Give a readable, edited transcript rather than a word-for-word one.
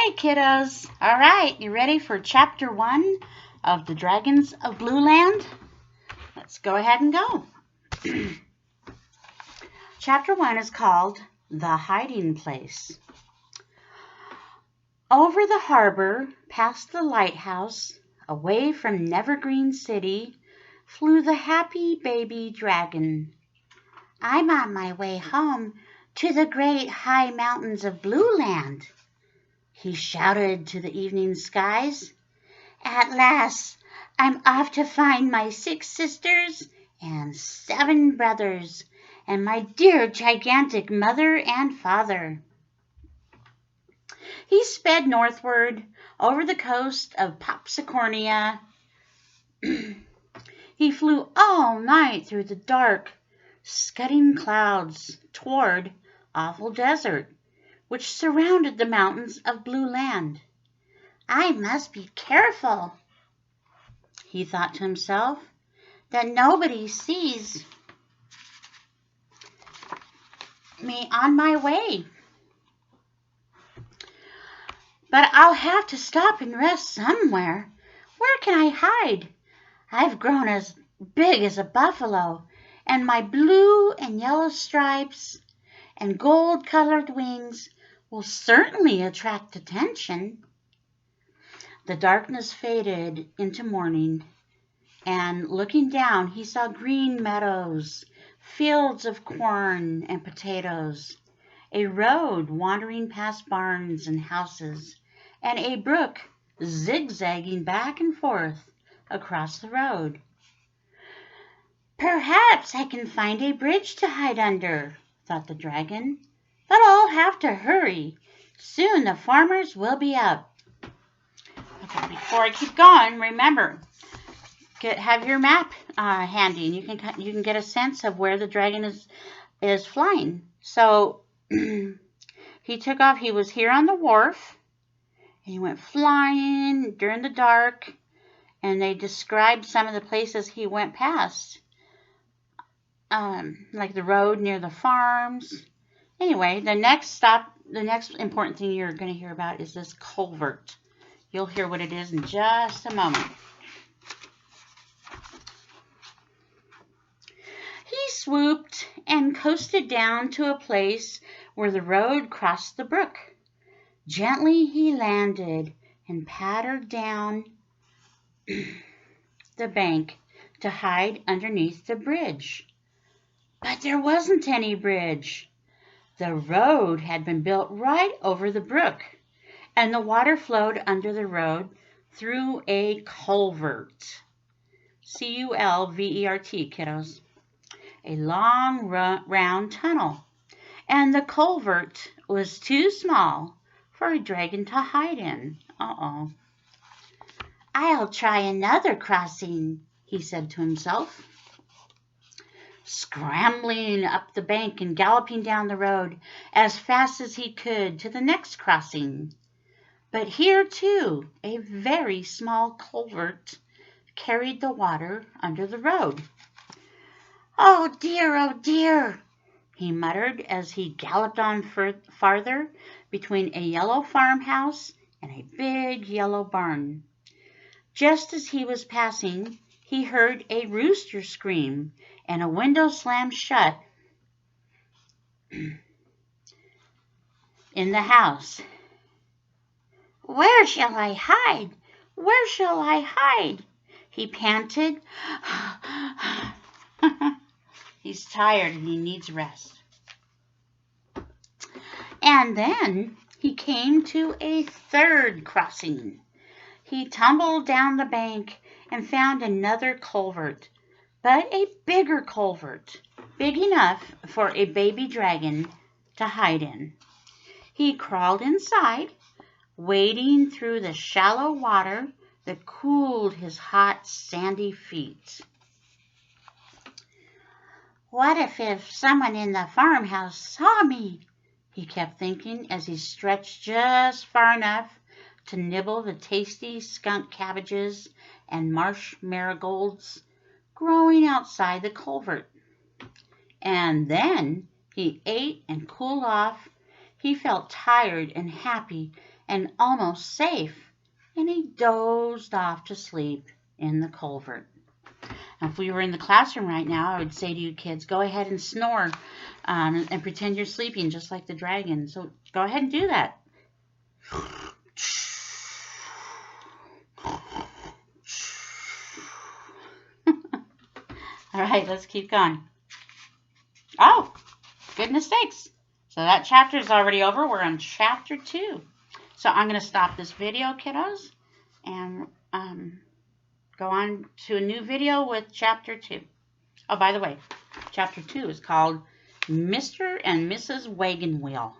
Hey kiddos! Alright, you ready for chapter 1 of the Dragons of Blue Land? Let's go ahead and go. Chapter 1 is called The Hiding Place. Over the harbor, past the lighthouse, away from Nevergreen City, flew the happy baby dragon. I'm on my way home to the great high mountains of Blue Land, he shouted to the evening skies. At last, I'm off to find my 6 sisters and 7 brothers and my dear gigantic mother and father. He sped northward over the coast of Popsicornia. He flew all night through the dark, scudding clouds toward Awful Desert, which surrounded the mountains of Blue Land. I must be careful, he thought to himself, that nobody sees me on my way. But I'll have to stop and rest somewhere. Where can I hide? I've grown as big as a buffalo, and my blue and yellow stripes and gold-colored wings will certainly attract attention. The darkness faded into morning, and looking down, he saw green meadows, fields of corn and potatoes, a road wandering past barns and houses, and a brook zigzagging back and forth across the road. Perhaps I can find a bridge to hide under, thought the dragon, but I'll have to hurry. Soon the farmers will be up. Okay, before I keep going, remember, have your map handy, and you can get a sense of where the dragon is flying. So he took off. He was here on the wharf, and he went flying during the dark, and they described some of the places he went past, like the road near the farms. Anyway, the next important thing you're going to hear about is this culvert. You'll hear what it is in just a moment. He swooped and coasted down to a place where the road crossed the brook. Gently he landed and pattered down the bank to hide underneath the bridge. But there wasn't any bridge. The road had been built right over the brook, and the water flowed under the road through a culvert. C-U-L-V-E-R-T, kiddos. A long, round tunnel. And the culvert was too small for a dragon to hide in. Uh-oh. I'll try another crossing, he said to himself. Scrambling up the bank and galloping down the road as fast as he could to the next crossing. But here, too, a very small culvert carried the water under the road. Oh dear, he muttered as he galloped on farther between a yellow farmhouse and a big yellow barn. Just as he was passing, he heard a rooster scream and a window slammed shut in the house. Where shall I hide? Where shall I hide? He panted. He's tired and he needs rest. And then he came to a third crossing. He tumbled down the bank and found another culvert, but a bigger culvert, big enough for a baby dragon to hide in. He crawled inside, wading through the shallow water that cooled his hot, sandy feet. What if someone in the farmhouse saw me? He kept thinking as he stretched just far enough to nibble the tasty skunk cabbages and marsh marigolds growing outside the culvert. And then he ate and cooled off. He felt tired and happy and almost safe, and he dozed off to sleep in the culvert. Now, if we were in the classroom right now, I would say to you kids, go ahead and snore and pretend you're sleeping just like the dragon. So go ahead and do that. All right, let's keep going. Oh, goodness sakes. So that chapter is already over. We're on chapter 2. So I'm going to stop this video, kiddos, and go on to a new video with chapter 2. Oh, by the way, chapter 2 is called Mr. and Mrs. Wagon Wheel.